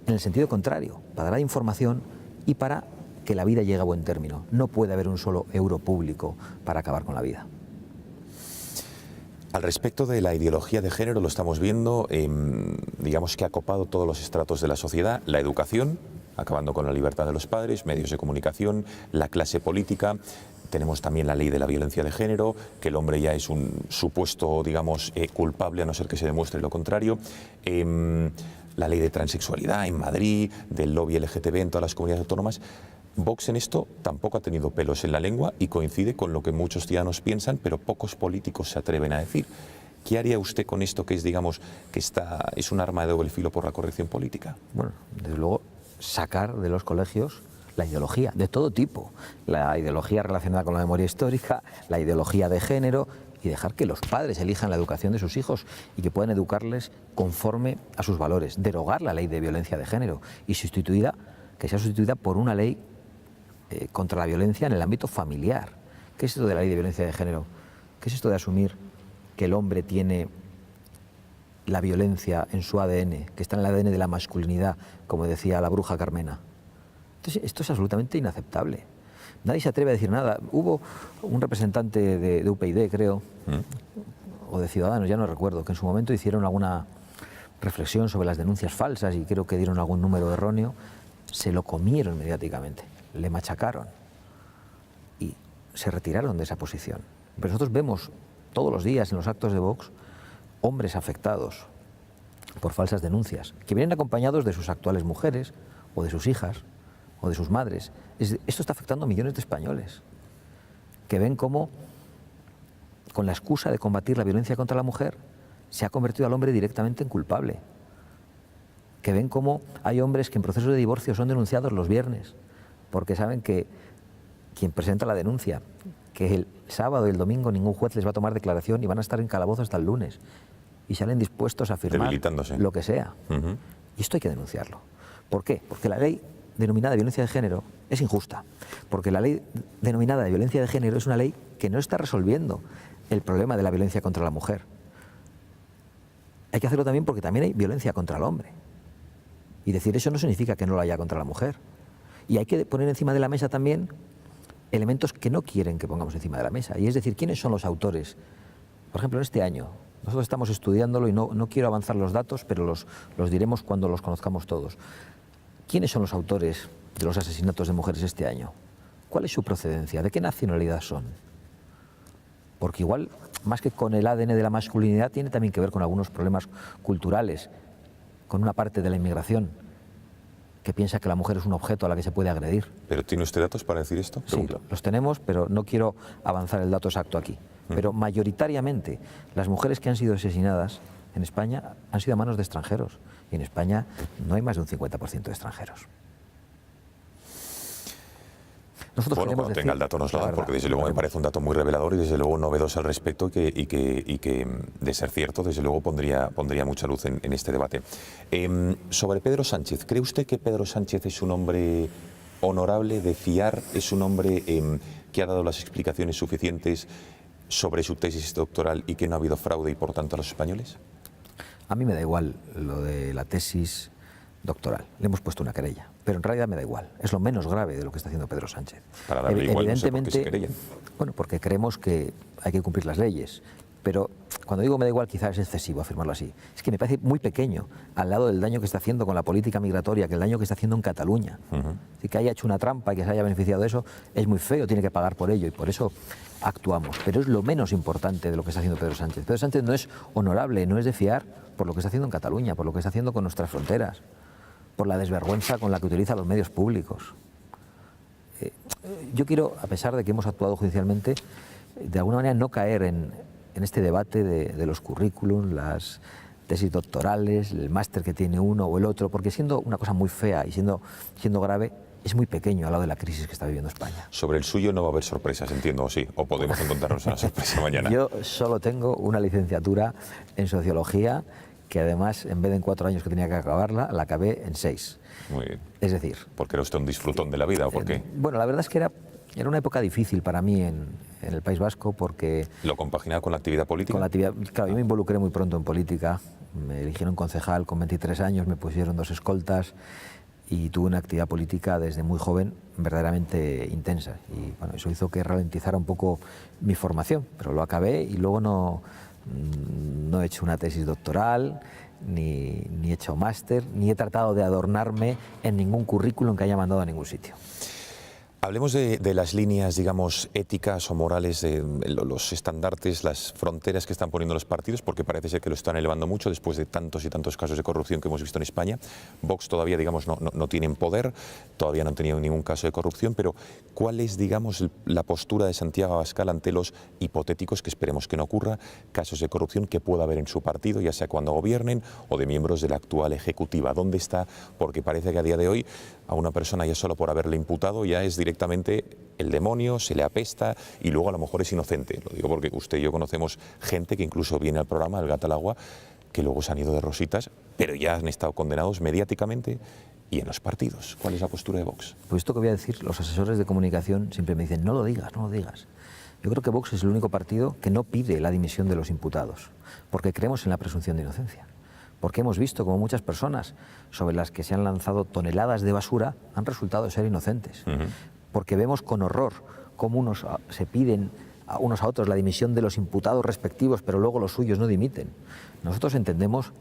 en el sentido contrario, para dar información y para que la vida llegue a buen término. No puede haber un solo euro público para acabar con la vida. Al respecto de la ideología de género, lo estamos viendo, digamos que ha copado todos los estratos de la sociedad, la educación, acabando con la libertad de los padres, medios de comunicación, la clase política. Tenemos también la ley de la violencia de género, que el hombre ya es un supuesto, digamos, culpable, a no ser que se demuestre lo contrario. La ley de transexualidad en Madrid, del lobby LGTB en todas las comunidades autónomas. Vox en esto tampoco ha tenido pelos en la lengua y coincide con lo que muchos ciudadanos piensan, pero pocos políticos se atreven a decir. ¿Qué haría usted con esto que es, digamos, que es un arma de doble filo por la corrección política? Bueno, desde luego, sacar de los colegios la ideología de todo tipo, la ideología relacionada con la memoria histórica, la ideología de género, y dejar que los padres elijan la educación de sus hijos y que puedan educarles conforme a sus valores. Derogar la ley de violencia de género y que sea sustituida por una ley contra la violencia en el ámbito familiar. ¿Qué es esto de la ley de violencia de género? ¿Qué es esto de asumir que el hombre tiene la violencia en su ADN, que está en el ADN de la masculinidad, como decía la bruja Carmena? Entonces, esto es absolutamente inaceptable. Nadie se atreve a decir nada. Hubo un representante de UPyD, creo, o de Ciudadanos, ya no recuerdo, que en su momento hicieron alguna reflexión sobre las denuncias falsas y creo que dieron algún número erróneo. Se lo comieron mediáticamente, le machacaron y se retiraron de esa posición. Pero nosotros vemos todos los días en los actos de Vox hombres afectados por falsas denuncias, que vienen acompañados de sus actuales mujeres o de sus hijas o de sus madres. Esto está afectando a millones de españoles que ven cómo, con la excusa de combatir la violencia contra la mujer, se ha convertido al hombre directamente en culpable. Que ven cómo hay hombres que en proceso de divorcio son denunciados los viernes, porque saben que quien presenta la denuncia, que el sábado y el domingo ningún juez les va a tomar declaración y van a estar en calabozo hasta el lunes. y salen dispuestos a firmar debilitándose, lo que sea. Y esto hay que denunciarlo. ¿Por qué? Porque la ley denominada de violencia de género es injusta. Porque la ley denominada de violencia de género es una ley que no está resolviendo el problema de la violencia contra la mujer. Hay que hacerlo también porque también hay violencia contra el hombre. Y decir eso no significa que no lo haya contra la mujer. Y hay que poner encima de la mesa también elementos que no quieren que pongamos encima de la mesa. Y es decir, ¿quiénes son los autores? Por ejemplo, en este año, nosotros estamos estudiándolo y no quiero avanzar los datos, pero los diremos cuando los conozcamos todos. ¿Quiénes son los autores de los asesinatos de mujeres este año? ¿Cuál es su procedencia? ¿De qué nacionalidad son? Porque igual, más que con el ADN de la masculinidad, tiene también que ver con algunos problemas culturales, con una parte de la inmigración que piensa que la mujer es un objeto a la que se puede agredir. ¿Pero tiene usted datos para decir esto? Sí, los tenemos, pero no quiero avanzar el dato exacto aquí. Pero mayoritariamente las mujeres que han sido asesinadas en España han sido a manos de extranjeros. Y en España no hay más de un 50% de extranjeros. Nosotros bueno, cuando tenga el dato nos lo da, porque desde luego me parece un dato muy revelador y desde luego novedoso al respecto y que de ser cierto, desde luego pondría mucha luz en este debate. Sobre Pedro Sánchez, ¿cree usted que Pedro Sánchez es un hombre honorable, de fiar? ¿Es un hombre que ha dado las explicaciones suficientes sobre su tesis doctoral y que no ha habido fraude y por tanto a los españoles? A mí me da igual lo de la tesis doctoral. Le hemos puesto una querella, pero en realidad me da igual. Es lo menos grave de lo que está haciendo Pedro Sánchez. Para darle igual, evidentemente, no sé por qué se querellan. Bueno, porque creemos que hay que cumplir las leyes. Pero cuando digo me da igual, quizás es excesivo afirmarlo así. Es que me parece muy pequeño al lado del daño que está haciendo con la política migratoria, que el daño que está haciendo en Cataluña. Así que haya hecho una trampa y que se haya beneficiado de eso, es muy feo, tiene que pagar por ello y por eso actuamos. Pero es lo menos importante de lo que está haciendo Pedro Sánchez. Pedro Sánchez no es honorable, no es de fiar por lo que está haciendo en Cataluña, por lo que está haciendo con nuestras fronteras, por la desvergüenza con la que utiliza los medios públicos. Yo quiero, a pesar de que hemos actuado judicialmente, de alguna manera no caer en este debate de los currículums, las tesis doctorales, el máster que tiene uno o el otro, porque siendo una cosa muy fea y siendo grave, es muy pequeño al lado de la crisis que está viviendo España. Sobre el suyo no va a haber sorpresas, entiendo, ¿o sí? ¿O podemos encontrarnos una sorpresa mañana? Yo solo tengo una licenciatura en Sociología, que además, en vez de en 4 años que tenía que acabarla, la acabé en 6. Muy bien. Es decir... ¿Porque era usted un disfrutón de la vida o por qué? Bueno, la verdad es que era una época difícil para mí en el País Vasco porque... ¿Lo compaginaba con la actividad política? Con la actividad, claro, yo me involucré muy pronto en política. Me eligieron concejal con 23 años, me pusieron 2 escoltas y tuve una actividad política desde muy joven verdaderamente intensa. Y bueno, eso hizo que ralentizara un poco mi formación, pero lo acabé y luego no he hecho una tesis doctoral, ni he hecho máster, ni he tratado de adornarme en ningún currículum que haya mandado a ningún sitio. Hablemos de las líneas, digamos, éticas o morales, de los estandartes, las fronteras que están poniendo los partidos, porque parece ser que lo están elevando mucho después de tantos y tantos casos de corrupción que hemos visto en España. Vox todavía, digamos, no tienen poder, todavía no han tenido ningún caso de corrupción, pero ¿cuál es, digamos, la postura de Santiago Abascal ante los hipotéticos, que esperemos que no ocurra, casos de corrupción que pueda haber en su partido, ya sea cuando gobiernen o de miembros de la actual ejecutiva? ¿Dónde está? Porque parece que a día de hoy a una persona ya solo por haberle imputado ya es directamente el demonio, se le apesta y luego a lo mejor es inocente. Lo digo porque usted y yo conocemos gente que incluso viene al programa, el Gato al Agua, que luego se han ido de rositas, pero ya han estado condenados mediáticamente y en los partidos. ¿Cuál es la postura de Vox? Pues esto que voy a decir, los asesores de comunicación siempre me dicen, no lo digas, no lo digas. Yo creo que Vox es el único partido que no pide la dimisión de los imputados, porque creemos en la presunción de inocencia. Porque hemos visto como muchas personas sobre las que se han lanzado toneladas de basura han resultado ser inocentes. Porque vemos con horror cómo unos se piden a unos a otros la dimisión de los imputados respectivos, pero luego los suyos no dimiten. Nosotros entendemos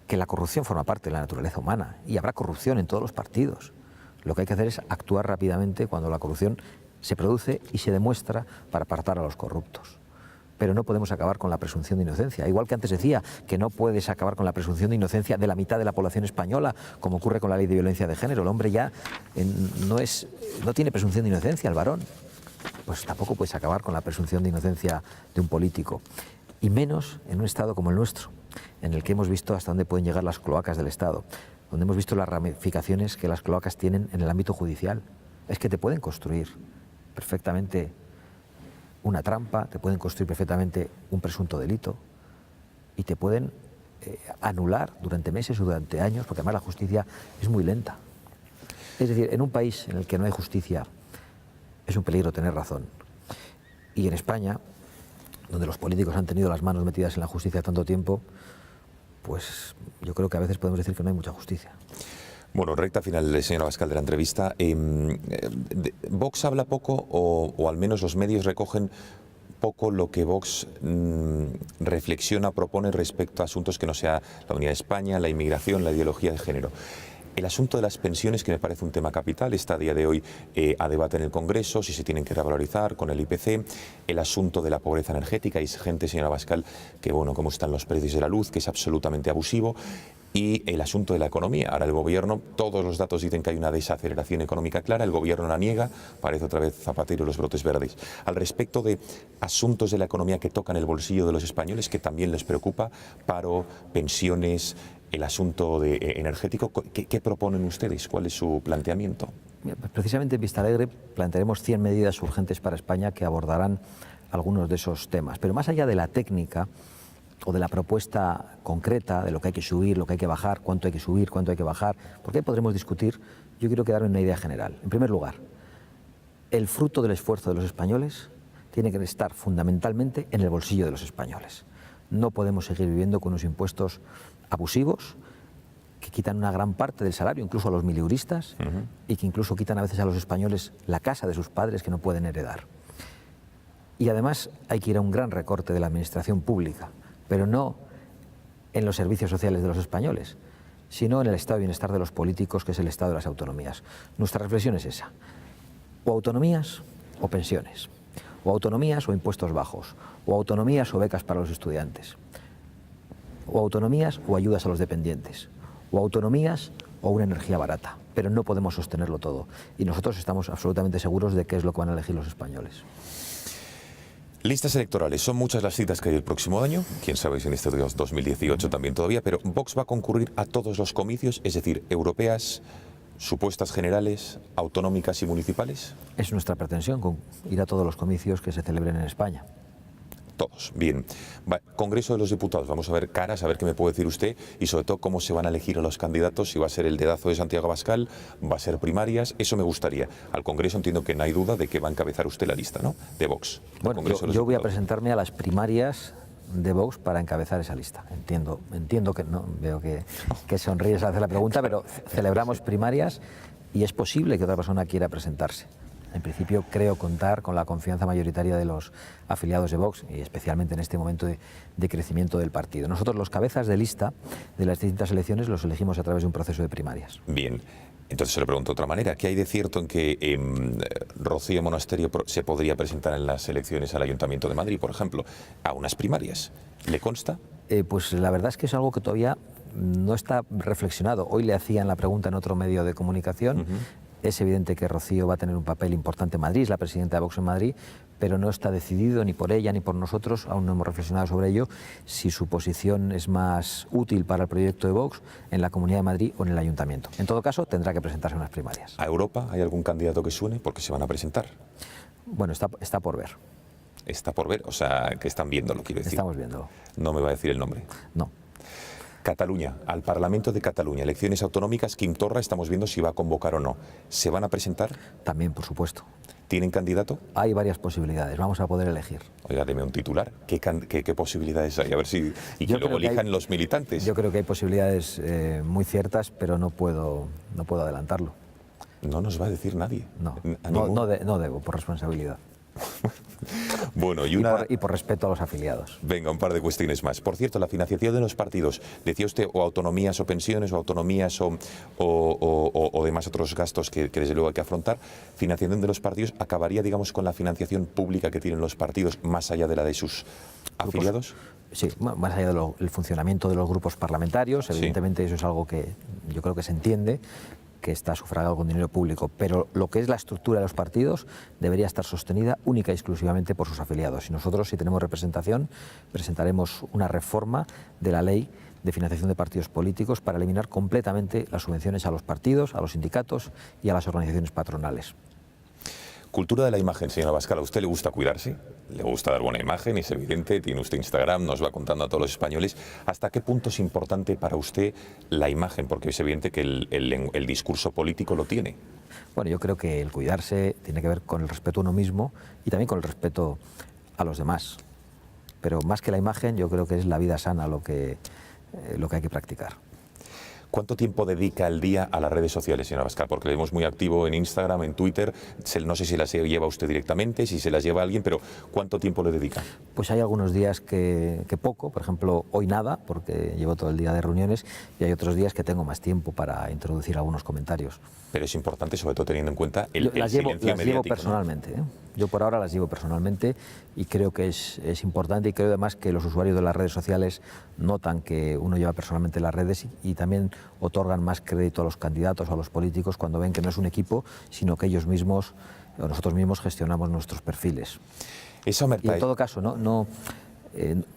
que la corrupción forma parte de la naturaleza humana y habrá corrupción en todos los partidos. Lo que hay que hacer es actuar rápidamente cuando la corrupción se produce y se demuestra para apartar a los corruptos. Pero no podemos acabar con la presunción de inocencia. Igual que antes decía que no puedes acabar con la presunción de inocencia de la mitad de la población española, como ocurre con la ley de violencia de género. El hombre ya no tiene presunción de inocencia, el varón. Pues tampoco puedes acabar con la presunción de inocencia de un político. Y menos en un Estado como el nuestro, en el que hemos visto hasta dónde pueden llegar las cloacas del Estado, donde hemos visto las ramificaciones que las cloacas tienen en el ámbito judicial. Es que te pueden construir perfectamente una trampa, te pueden construir perfectamente un presunto delito. y te pueden anular durante meses o durante años, porque además la justicia es muy lenta. Es decir, en un país en el que no hay justicia es un peligro tener razón. Y en España, donde los políticos han tenido las manos metidas en la justicia tanto tiempo, pues yo creo que a veces podemos decir que no hay mucha justicia. Bueno, recta final, señor Abascal, de la entrevista. ¿Vox habla poco o al menos los medios recogen poco lo que Vox reflexiona, propone respecto a asuntos que no sea la unidad de España, la inmigración, la ideología de género? El asunto de las pensiones, que me parece un tema capital, está a día de hoy a debate en el Congreso, si se tienen que revalorizar con el IPC. El asunto de la pobreza energética, hay gente, señora Abascal, que bueno, cómo están los precios de la luz, que es absolutamente abusivo. Y el asunto de la economía. Ahora el gobierno, todos los datos dicen que hay una desaceleración económica clara, el gobierno la niega, parece otra vez Zapatero y los brotes verdes. Al respecto de asuntos de la economía que tocan el bolsillo de los españoles, que también les preocupa, paro, pensiones, el asunto energético, ¿qué proponen ustedes? ¿Cuál es su planteamiento? Precisamente en Vistalegre plantearemos 100 medidas urgentes para España que abordarán algunos de esos temas. Pero más allá de la técnica o de la propuesta concreta de lo que hay que subir, lo que hay que bajar, cuánto hay que subir, cuánto hay que bajar, porque ahí podremos discutir, yo quiero quedarme en una idea general. En primer lugar, el fruto del esfuerzo de los españoles tiene que estar fundamentalmente en el bolsillo de los españoles. No podemos seguir viviendo con unos impuestos abusivos que quitan una gran parte del salario, incluso a los mileuristas, y que incluso quitan a veces a los españoles la casa de sus padres que no pueden heredar. Y además hay que ir a un gran recorte de la administración pública, pero no en los servicios sociales de los españoles, sino en el estado de bienestar de los políticos, que es el estado de las autonomías. Nuestra reflexión es esa: o autonomías o pensiones, o autonomías o impuestos bajos, o autonomías o becas para los estudiantes, o autonomías o ayudas a los dependientes, o autonomías o una energía barata. Pero no podemos sostenerlo todo, y nosotros estamos absolutamente seguros de qué es lo que van a elegir los españoles. Listas electorales, son muchas las citas que hay el próximo año, quién sabe si en este 2018 también todavía, pero Vox va a concurrir a todos los comicios, es decir, europeas, supuestas generales, autonómicas y municipales. Es nuestra pretensión, ir a todos los comicios que se celebren en España. Todos, bien. Congreso de los Diputados, vamos a ver caras, a ver qué me puede decir usted y sobre todo cómo se van a elegir a los candidatos, si va a ser el dedazo de Santiago Abascal, va a ser primarias, eso me gustaría. Al Congreso entiendo que no hay duda de que va a encabezar usted la lista, ¿no?, de Vox. Bueno, yo voy a presentarme a las primarias de Vox para encabezar esa lista. Entiendo que no, veo que sonríes al hacer la pregunta, pero celebramos primarias y es posible que otra persona quiera presentarse. En principio creo contar con la confianza mayoritaria de los afiliados de Vox y especialmente en este momento de crecimiento del partido. Nosotros los cabezas de lista de las distintas elecciones los elegimos a través de un proceso de primarias. Bien, entonces se lo pregunto de otra manera. ¿Qué hay de cierto en que Rocío Monasterio se podría presentar en las elecciones al Ayuntamiento de Madrid, por ejemplo, a unas primarias? ¿Le consta? Pues la verdad es que es algo que todavía no está reflexionado. Hoy le hacían la pregunta en otro medio de comunicación. Es evidente que Rocío va a tener un papel importante en Madrid, es la presidenta de Vox en Madrid, pero no está decidido ni por ella ni por nosotros, aún no hemos reflexionado sobre ello, si su posición es más útil para el proyecto de Vox en la Comunidad de Madrid o en el Ayuntamiento. En todo caso, tendrá que presentarse en unas primarias. ¿A Europa hay algún candidato que suene? Porque se van a presentar. Bueno, está por ver. Está por ver, o sea, que están viéndolo, quiero decir. Estamos viéndolo. No me va a decir el nombre. No. Cataluña, al Parlamento de Cataluña, elecciones autonómicas, Quim Torra, estamos viendo si va a convocar o no. ¿Se van a presentar? También, por supuesto. ¿Tienen candidato? Hay varias posibilidades, vamos a poder elegir. Oiga, deme un titular. ¿Qué posibilidades hay? A ver si... Y que luego elijan los militantes. Yo creo que hay posibilidades muy ciertas, pero no puedo adelantarlo. No nos va a decir nadie. No debo, por responsabilidad. Bueno, y por respeto a los afiliados. Venga, un par de cuestiones más. Por cierto, la financiación de los partidos, decía usted, o autonomías o pensiones, o autonomías o demás otros gastos que desde luego hay que afrontar. Financiación de los partidos, ¿acabaría, digamos, con la financiación pública que tienen los partidos más allá de la de sus afiliados? Sí, más allá del funcionamiento de los grupos parlamentarios, evidentemente eso es algo que yo creo que se entiende, que está sufragado con dinero público, pero lo que es la estructura de los partidos debería estar sostenida única y exclusivamente por sus afiliados. Y nosotros, si tenemos representación, presentaremos una reforma de la ley de financiación de partidos políticos para eliminar completamente las subvenciones a los partidos, a los sindicatos y a las organizaciones patronales. Cultura de la imagen, señora Abascal. ¿A usted le gusta cuidarse? ¿Le gusta dar buena imagen? Es evidente, tiene usted Instagram, nos va contando a todos los españoles. ¿Hasta qué punto es importante para usted la imagen? Porque es evidente que el discurso político lo tiene. Bueno, yo creo que el cuidarse tiene que ver con el respeto a uno mismo y también con el respeto a los demás. Pero más que la imagen, yo creo que es la vida sana lo que hay que practicar. ¿Cuánto tiempo dedica al día a las redes sociales, señora Abascal? Porque le vemos muy activo en Instagram, en Twitter. No sé si las lleva usted directamente, si se las lleva alguien, pero ¿cuánto tiempo le dedica? Pues hay algunos días que poco, por ejemplo, hoy nada, porque llevo todo el día de reuniones, y hay otros días que tengo más tiempo para introducir algunos comentarios. Pero es importante, sobre todo teniendo en cuenta el las silencio mediático. Llevo personalmente, ¿eh? Yo por ahora las llevo personalmente y creo que es importante, y creo además que los usuarios de las redes sociales notan que uno lleva personalmente las redes y también otorgan más crédito a los candidatos o a los políticos cuando ven que no es un equipo, sino que ellos mismos o nosotros mismos gestionamos nuestros perfiles. Esa omerta, y en todo caso,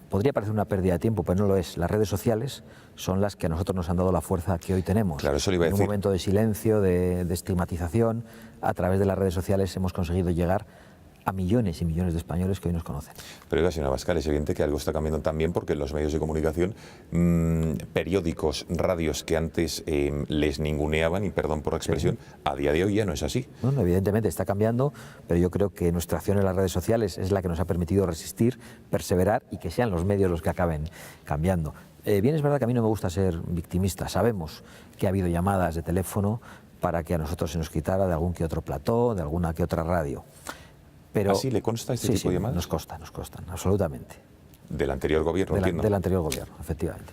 podría parecer una pérdida de tiempo, pero no lo es. Las redes sociales son las que a nosotros nos han dado la fuerza que hoy tenemos. Claro, eso le iba a decir. En un momento de silencio, de estigmatización, a través de las redes sociales hemos conseguido llegar a millones y millones de españoles que hoy nos conocen. Pero oiga, señora Abascal, es evidente que algo está cambiando también porque en los medios de comunicación, periódicos, radios que antes les ninguneaban, y perdón por la expresión, sí, a día de hoy ya no es así. Bueno, evidentemente está cambiando, pero yo creo que nuestra acción en las redes sociales es la que nos ha permitido resistir, perseverar y que sean los medios los que acaben cambiando. Bien, es verdad que a mí no me gusta ser victimista. Sabemos que ha habido llamadas de teléfono para que a nosotros se nos quitara de algún que otro plató, de alguna que otra radio. Pero, ¿así le consta este tipo de llamadas? Nos constan, absolutamente. ¿Del anterior gobierno, entiendo? Del anterior gobierno, efectivamente.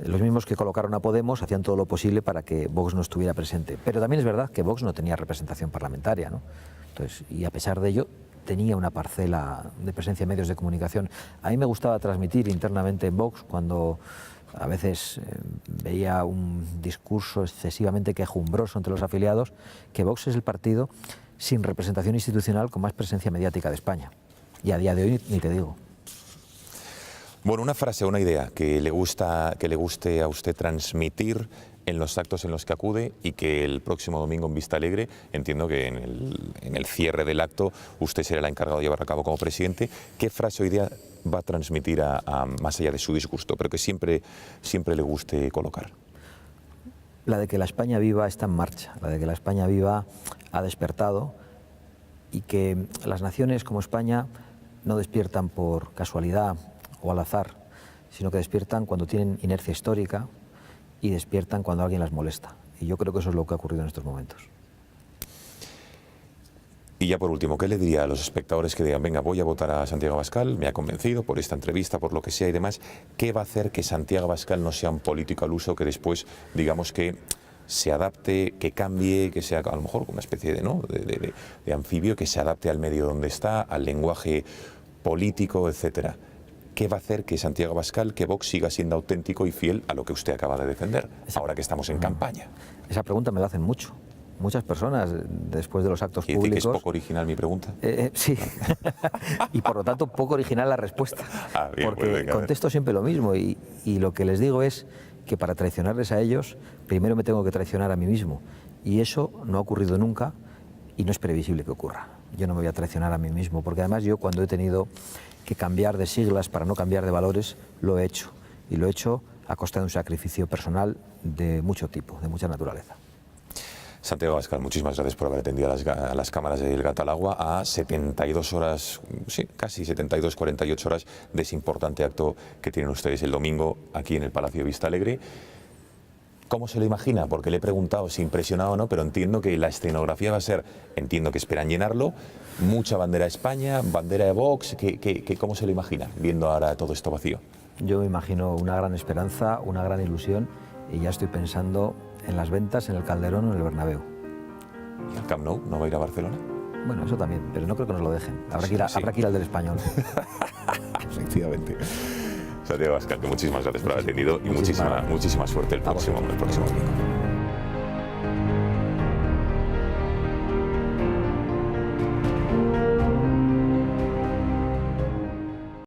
Los mismos que colocaron a Podemos hacían todo lo posible para que Vox no estuviera presente. Pero también es verdad que Vox no tenía representación parlamentaria, ¿no? Entonces, y a pesar de ello, tenía una parcela de presencia en medios de comunicación. A mí me gustaba transmitir internamente en Vox cuando a veces veía un discurso excesivamente quejumbroso entre los afiliados, que Vox es el partido sin representación institucional con más presencia mediática de España. Y a día de hoy ni te digo. Bueno, una frase, una idea que le guste a usted transmitir en los actos en los que acude y que el próximo domingo en Vista Alegre, entiendo que en el cierre del acto usted será el encargado de llevar a cabo como presidente. ¿Qué frase o idea va a transmitir más allá de su disgusto, pero que siempre le guste colocar? La de que la España viva está en marcha, la de que la España viva ha despertado y que las naciones como España no despiertan por casualidad o al azar, sino que despiertan cuando tienen inercia histórica y despiertan cuando alguien las molesta. Y yo creo que eso es lo que ha ocurrido en estos momentos. Y ya por último, ¿qué le diría a los espectadores que digan, venga, voy a votar a Santiago Abascal, me ha convencido por esta entrevista, por lo que sea y demás? ¿Qué va a hacer que Santiago Abascal no sea un político al uso que después, digamos, que se adapte, que cambie, que sea a lo mejor una especie de anfibio, que se adapte al medio donde está, al lenguaje político, etcétera? ¿Qué va a hacer que Santiago Abascal, que Vox siga siendo auténtico y fiel a lo que usted acaba de defender, ahora que estamos en campaña? Esa pregunta me la hacen mucho. Muchas personas, después de los actos públicos... ¿Quiere decir que es poco original mi pregunta? Sí, y por lo tanto poco original la respuesta, bien, porque pues venga, contesto siempre lo mismo y lo que les digo es que para traicionarles a ellos, primero me tengo que traicionar a mí mismo, y eso no ha ocurrido nunca y no es previsible que ocurra. Yo no me voy a traicionar a mí mismo, porque además yo cuando he tenido que cambiar de siglas para no cambiar de valores, lo he hecho, y lo he hecho a costa de un sacrificio personal de mucho tipo, de mucha naturaleza. Santiago Abascal, muchísimas gracias por haber atendido a las cámaras del Gato al Agua a 72 horas, sí, casi 72, 48 horas de ese importante acto que tienen ustedes el domingo aquí en el Palacio de Vista Alegre. ¿Cómo se lo imagina? Porque le he preguntado si impresionado o no, pero entiendo que la escenografía va a ser, entiendo que esperan llenarlo, mucha bandera de España, bandera de Vox, ¿cómo se lo imagina viendo ahora todo esto vacío? Yo me imagino una gran esperanza, una gran ilusión y ya estoy pensando en las ventas, en el Calderón o en el Bernabéu. ¿Y al Camp Nou no va a ir a Barcelona? Bueno, eso también, pero no creo que nos lo dejen. Habrá que ir al del Español. Efectivamente. Santiago Abascal, muchísimas gracias por haber atendido y muchísima suerte el próximo día.